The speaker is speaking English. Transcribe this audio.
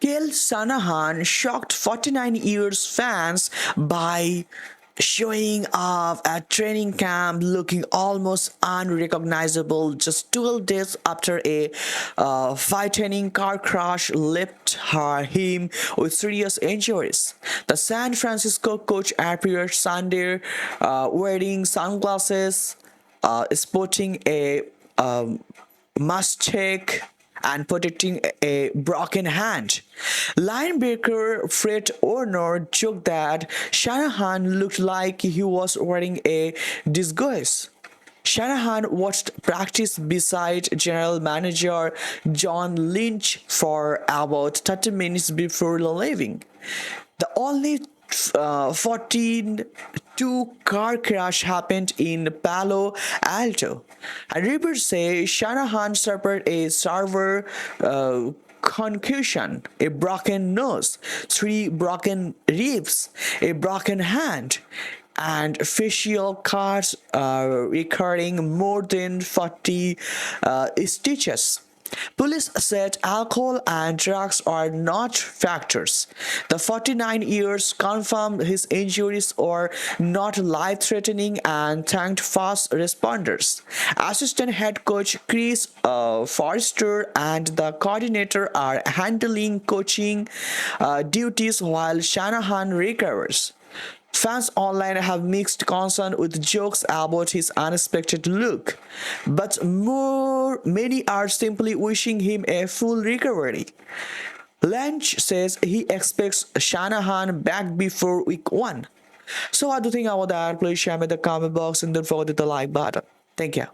Kyle Shanahan shocked 49 years fans by showing up at training camp looking almost unrecognizable just 12 days after a frightening car crash left him with serious injuries. The San Francisco coach appeared Sunday wearing sunglasses, sporting a mustache and protecting a broken hand. Linebacker Fred Warner joked that Shanahan looked like he was wearing a disguise. Shanahan watched practice beside general manager John Lynch for about 30 minutes before leaving. The only 14-2 car crash happened in Palo Alto. And reports say Shanahan suffered a severe concussion, a broken nose, three broken ribs, a broken hand, and facial cuts requiring more than 40 stitches. Police said alcohol and drugs are not factors. The 49 years confirmed his injuries are not life-threatening and thanked fast responders. Assistant head coach Chris Forrester and the coordinator are handling coaching duties while Shanahan recovers. Fans online have mixed concern with jokes about his unexpected look, but many are simply wishing him a full recovery. Lynch says he expects Shanahan back before week 1. So what do you think about that? Please share me in the comment box and don't forget to hit the like button. Thank you.